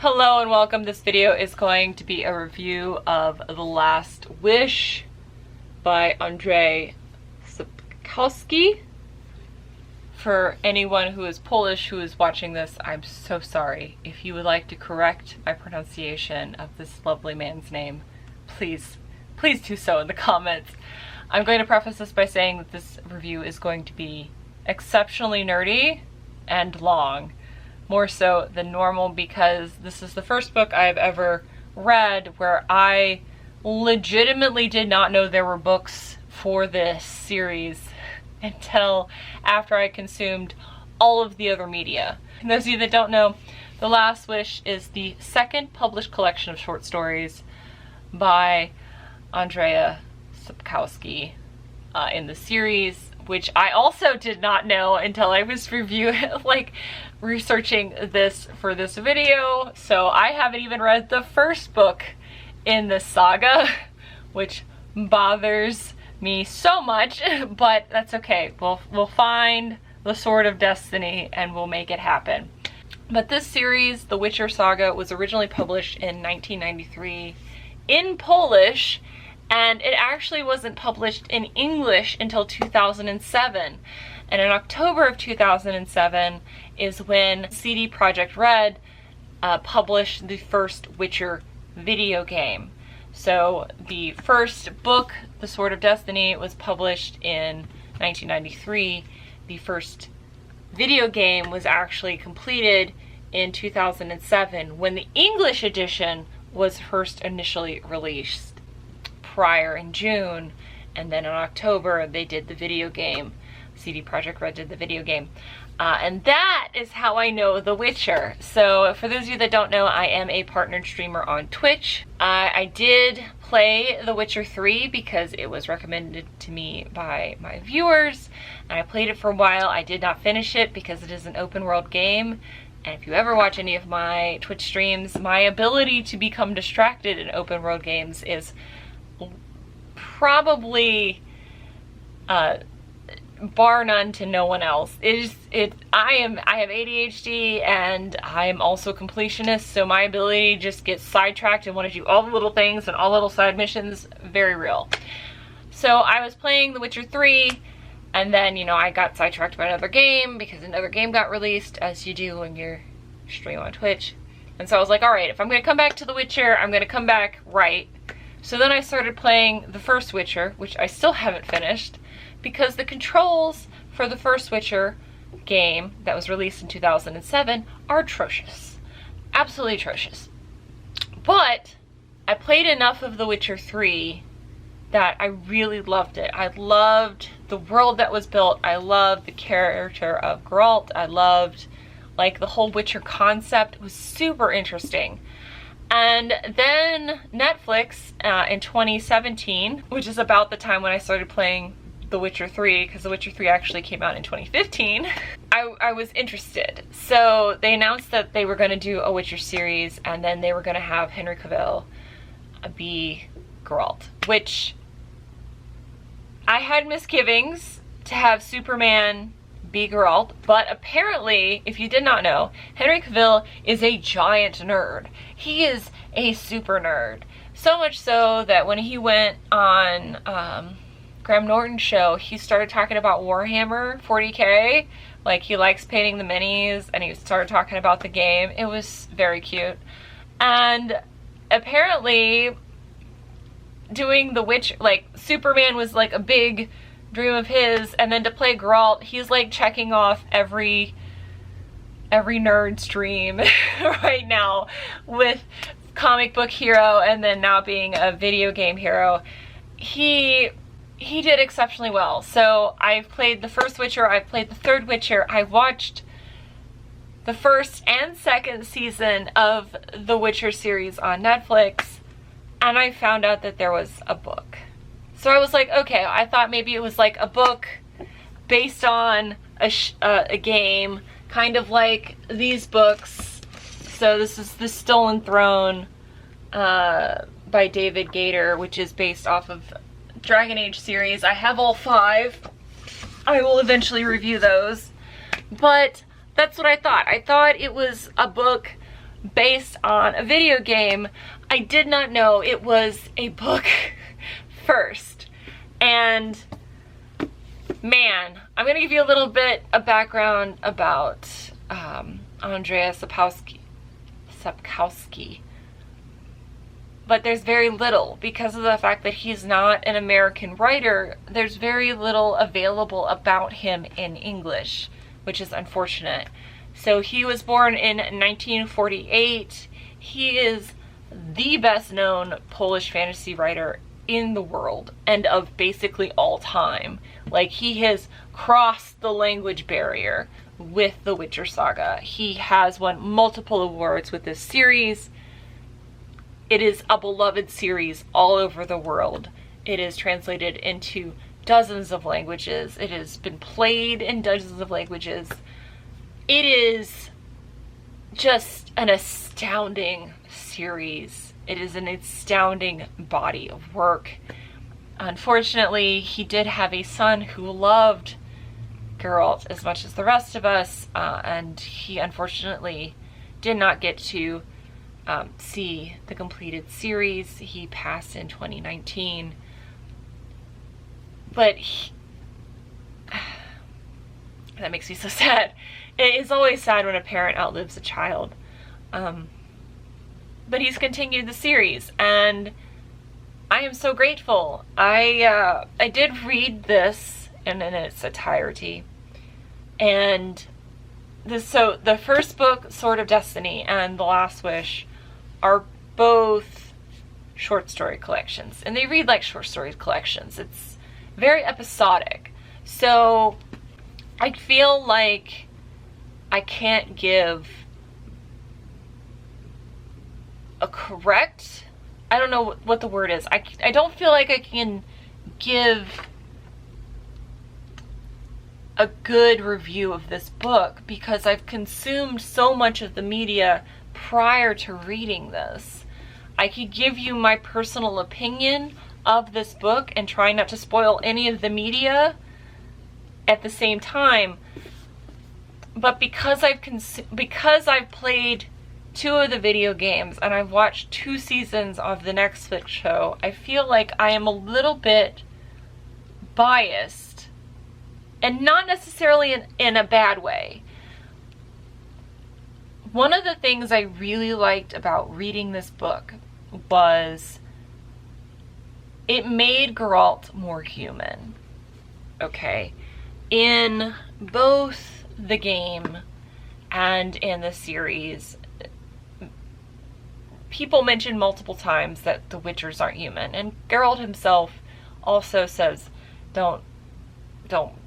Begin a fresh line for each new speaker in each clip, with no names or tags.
Hello and welcome. This video is going to be a review of The Last Wish by Andrzej Sapkowski. For anyone who is Polish who is watching this, I'm so sorry. If you would like to correct my pronunciation of this lovely man's name, please do so in the comments. I'm going to preface this by saying that this review is going to be exceptionally nerdy and long. More so than normal because this is the first book I've ever read where I legitimately did not know there were books for this series until after I consumed all of the other media. And those of you that don't know, The Last Wish is the second published collection of short stories by Andrzej Sapkowski in the series, which I also did not know until I was researching this for this video. So I haven't even read the first book in this saga, which bothers me so much, but that's okay. We'll find the Sword of Destiny and we'll make it happen. But this series, The Witcher Saga, was originally published in 1993 in Polish, and it actually wasn't published in English until 2007. And in October of 2007 is when CD Projekt Red published the first Witcher video game. So the first book, The Sword of Destiny, was published in 1993. The first video game was actually completed in 2007 when the English edition was first initially released prior in June, and then in October they did the video game. CD Projekt Red did the video game. And that is how I know The Witcher. So for those of you that don't know, I am a partnered streamer on Twitch. I did play The Witcher 3 because it was recommended to me by my viewers, and I played it for a while. I did not finish it because it is an open world game. And if you ever watch any of my Twitch streams, my ability to become distracted in open world games is probably bar none to no one else. I have ADHD and I am also completionist, so my ability to just get sidetracked and want to do all the little things and all little side missions, very real. So I was playing The Witcher 3, and then, you know, I got sidetracked by another game because another game got released, as you do when you're stream on Twitch. And so I was like, alright, if I'm going to come back to The Witcher, I'm going to come back right. So then I started playing the first Witcher, which I still haven't finished, because the controls for the first Witcher game that was released in 2007 are atrocious. Absolutely atrocious. But I played enough of The Witcher 3 that I really loved it. I loved the world that was built. I loved the character of Geralt. I loved the whole Witcher concept. It was super interesting. And then Netflix in 2017, which is about the time when I started playing The Witcher 3, because The Witcher 3 actually came out in 2015, I was interested. So they announced that they were going to do a Witcher series, and then they were going to have Henry Krewella be Geralt, which I had misgivings to have Superman be Geralt, but apparently, if you did not know, Henry Cavill is a giant nerd. He is a super nerd. So much so that when he went on Graham Norton's show, he started talking about Warhammer 40k. Like, he likes painting the minis, and he started talking about the game. It was very cute. And apparently, doing the Witcher, Superman was a big dream of his, and then to play Geralt, he's checking off every nerd's dream right now with comic book hero and then now being a video game hero. He did exceptionally well. So I've played the first Witcher, I've played the third Witcher, I watched the first and second season of the Witcher series on Netflix, and I found out that there was a book. So I was like, okay, I thought maybe it was a book based on a game, kind of like these books. So this is The Stolen Throne by David Gator, which is based off of Dragon Age series. I have all 5. I will eventually review those. But that's what I thought. I thought it was a book based on a video game. I did not know it was a book first. And man, I'm gonna give you a little bit of background about Andrzej Sapkowski. But there's very little, because of the fact that he's not an American writer. There's very little available about him in English, which is unfortunate. So he was born in 1948. He is the best known Polish fantasy writer in the world and of basically all time. Like, he has crossed the language barrier with the Witcher saga. He has won multiple awards with this series. It is a beloved series all over the world. It is translated into dozens of languages. It has been played in dozens of languages. It is just an astounding series. It is an astounding body of work. Unfortunately, he did have a son who loved Geralt as much as the rest of us, and he unfortunately did not get to see the completed series. He passed in 2019. But that makes me so sad. It's always sad when a parent outlives a child. But he's continued the series, and I am so grateful. I did read this in its entirety, and so the first book, Sword of Destiny, and The Last Wish are both short story collections, and they read like short story collections. It's very episodic, so I feel like I can't give a correct, I don't know what the word is. I don't feel like I can give a good review of this book because I've consumed so much of the media prior to reading this. I could give you my personal opinion of this book and try not to spoil any of the media at the same time. But because I've played 2 of the video games and I've watched 2 seasons of the Netflix show, I feel like I am a little bit biased, and not necessarily in a bad way. One of the things I really liked about reading this book was it made Geralt more human. Okay? In both the game and in the series, people mention multiple times that the Witchers aren't human, and Geralt himself also says, don't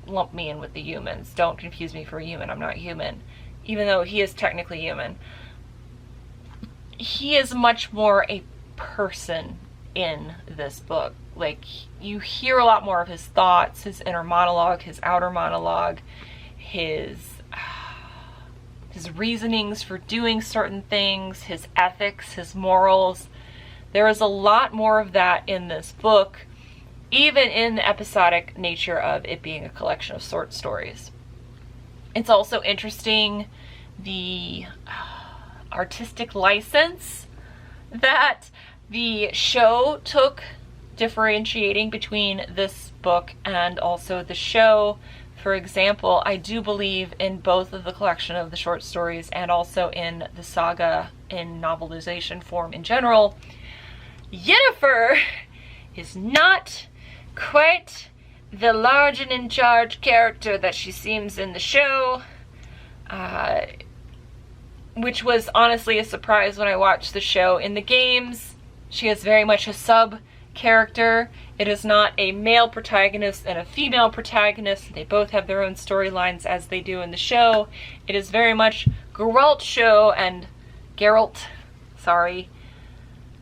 lump me in with the humans. Don't confuse me for a human. I'm not human. Even though he is technically human. He is much more a person in this book. Like, you hear a lot more of his thoughts, his inner monologue, his outer monologue, his reasonings for doing certain things, his ethics, his morals. There is a lot more of that in this book, even in the episodic nature of it being a collection of short stories. It's also interesting the artistic license that the show took, differentiating between this book and also the show. For example, I do believe in both of the collection of the short stories and also in the saga in novelization form in general, Yennefer is not quite the large and in charge character that she seems in the show, which was honestly a surprise when I watched the show. In the games, she is very much a sub character. It is not a male protagonist and a female protagonist. They both have their own storylines as they do in the show. It is very much Geralt's show, and Geralt, sorry,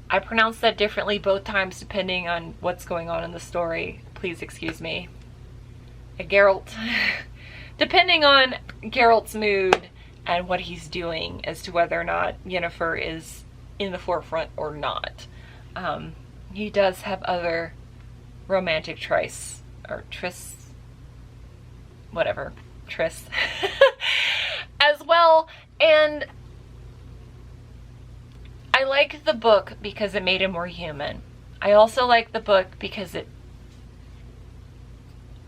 I pronounce that differently both times depending on what's going on in the story. Please excuse me. Geralt. Depending on Geralt's mood and what he's doing as to whether or not Yennefer is in the forefront or not. He does have other romantic tris, as well, and I liked the book because it made him more human. I also like the book because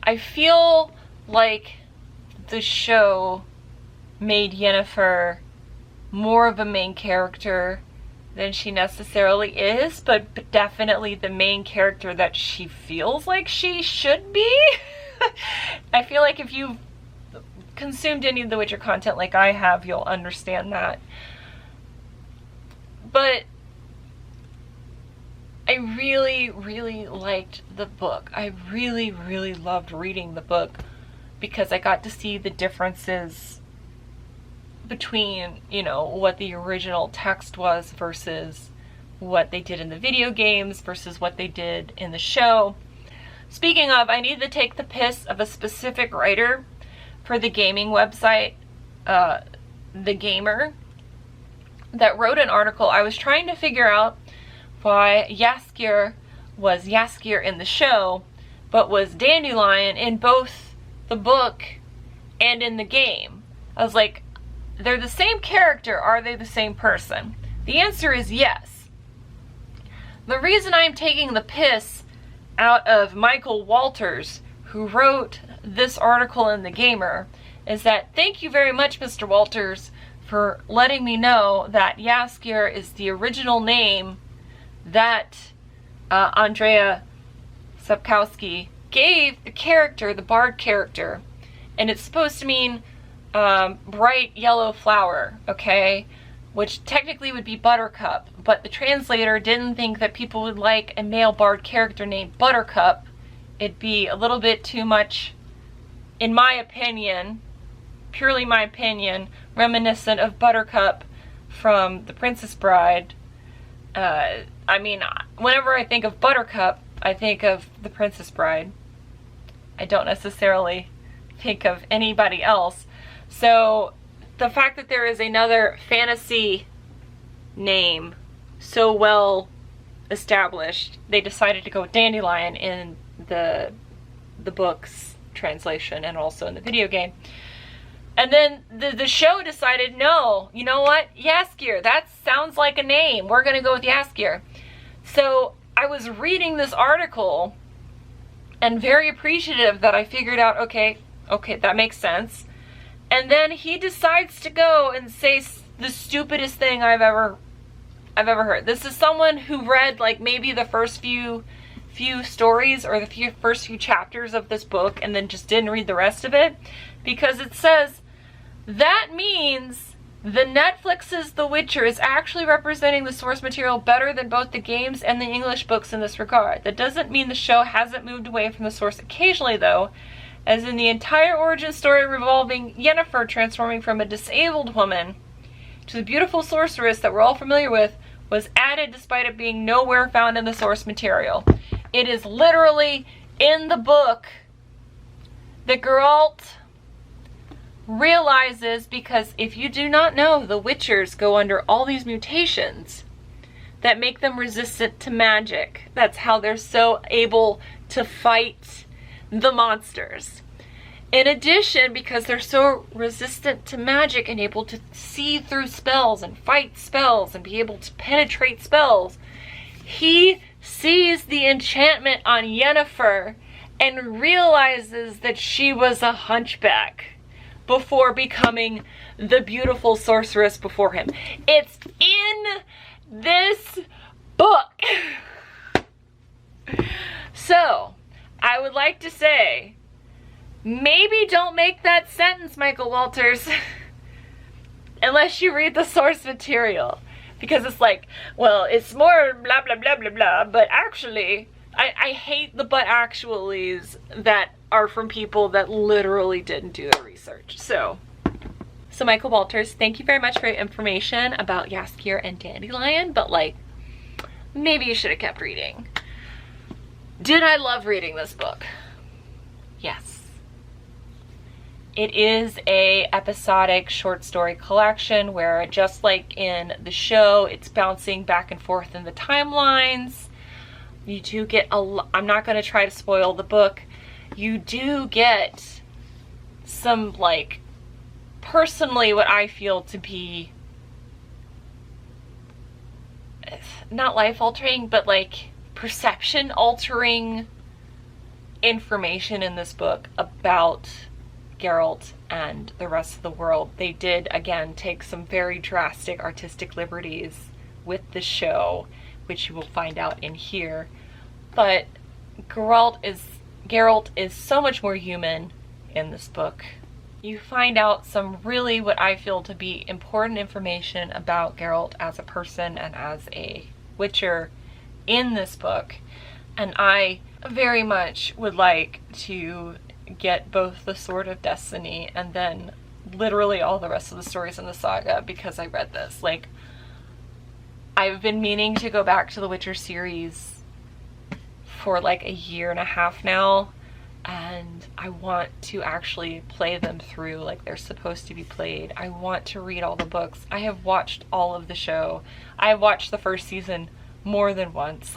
I feel like the show made Yennefer more of a main character than she necessarily is, but definitely the main character that she feels like she should be. I feel like if you've consumed any of the Witcher content like I have, you'll understand that. But I really, really liked the book. I really, really loved reading the book because I got to see the differences between, you know, what the original text was versus what they did in the video games versus what they did in the show. Speaking of, I need to take the piss of a specific writer for the gaming website, The Gamer, that wrote an article. I was trying to figure out why Jaskier was Jaskier in the show, but was Dandelion in both the book and in the game. I was like, they're the same character, are they the same person? The answer is yes. The reason I'm taking the piss out of Michael Walters, who wrote this article in The Gamer, is that thank you very much, Mr. Walters, for letting me know that Jaskier is the original name that Andrzej Sapkowski gave the character, the bard character. And it's supposed to mean bright yellow flower, okay? Which technically would be Buttercup, but the translator didn't think that people would like a male bard character named Buttercup. It'd be a little bit too much, in my opinion, purely my opinion, reminiscent of Buttercup from The Princess Bride. I mean, whenever I think of Buttercup, I think of The Princess Bride. I don't necessarily think of anybody else. So the fact that there is another fantasy name so well established, they decided to go with Dandelion in the book's translation and also in the video game. And then the show decided, no, you know what? Jaskier, that sounds like a name. We're going to go with Jaskier. So I was reading this article and very appreciative that I figured out, okay, that makes sense. And then he decides to go and say the stupidest thing I've ever heard. This is someone who read like maybe the first few stories or the first few chapters of this book and then just didn't read the rest of it, because it says that means the Netflix's The Witcher is actually representing the source material better than both the games and the English books in this regard. That doesn't mean the show hasn't moved away from the source occasionally, though, as in the entire origin story revolving Yennefer transforming from a disabled woman to the beautiful sorceress that we're all familiar with was added despite it being nowhere found in the source material. It is literally in the book that Geralt realizes, because if you do not know, the Witchers go under all these mutations that make them resistant to magic. That's how they're so able to fight the monsters. In addition, because they're so resistant to magic and able to see through spells and fight spells and be able to penetrate spells, he sees the enchantment on Yennefer and realizes that she was a hunchback before becoming the beautiful sorceress before him. It's in this book. So, I would like to say, maybe don't make that sentence, Michael Walters, unless you read the source material. Because it's like, well, it's more blah, blah, blah, blah, blah, but actually, I hate the but actuallys that are from people that literally didn't do the research. So Michael Walters, thank you very much for your information about Jaskier and Dandelion, but like, maybe you should have kept reading. Did I love reading this book? Yes. It is a episodic short story collection where, just like in the show, it's bouncing back and forth in the timelines. You do get I'm not going to try to spoil the book. You do get some, like, personally what I feel to be not life altering, but like perception altering information in this book about Geralt and the rest of the world. They did, again, take some very drastic artistic liberties with the show, which you will find out in here. But Geralt is so much more human in this book. You find out some really what I feel to be important information about Geralt as a person and as a Witcher in this book. And I very much would like to get both the Sword of Destiny and then literally all the rest of the stories in the saga because I read this. Like, I've been meaning to go back to the Witcher series for like a year and a half now, and I want to actually play them through like they're supposed to be played. I want to read all the books. I have watched all of the show. I have watched the first season more than once.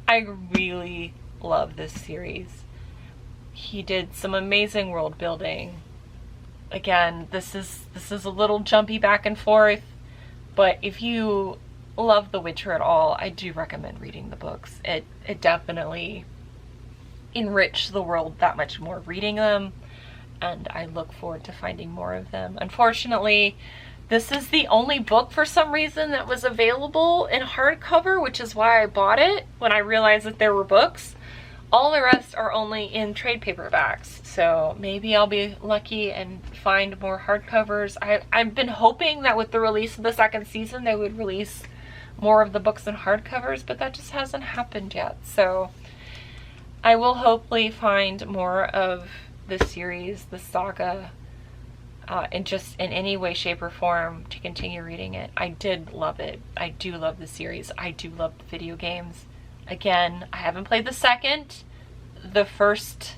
I really love this series. He did some amazing world building. Again, this is a little jumpy back and forth, but if you love The Witcher at all, I do recommend reading the books. It definitely enriched the world that much more reading them, and I look forward to finding more of them. Unfortunately, this is the only book for some reason that was available in hardcover, which is why I bought it when I realized that there were books. All the rest are only in trade paperbacks, so maybe I'll be lucky and find more hardcovers. I've been hoping that with the release of the second season they would release more of the books in hardcovers, but that just hasn't happened yet. So I will hopefully find more of the series, the saga, in any way, shape, or form to continue reading it. I did love it. I do love the series. I do love the video games. Again, I haven't played the second. The first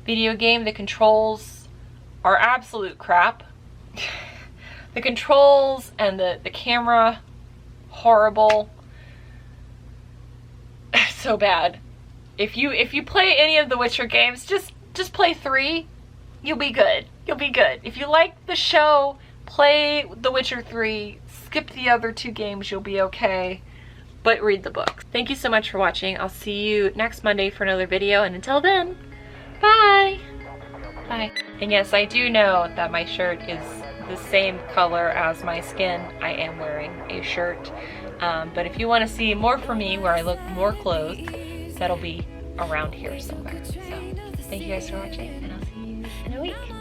video game, the controls are absolute crap. The controls and the camera, horrible. So bad. If you play any of the Witcher games, just play 3. You'll be good. You'll be good. If you like the show, play The Witcher 3. Skip the other 2 games, you'll be okay. But read the book. Thank you so much for watching. I'll see you next Monday for another video, and until then, bye! Bye. And yes, I do know that my shirt is the same color as my skin. I am wearing a shirt. But if you want to see more from me where I look more clothed, that'll be around here somewhere. So thank you guys for watching, and I'll see you in a week.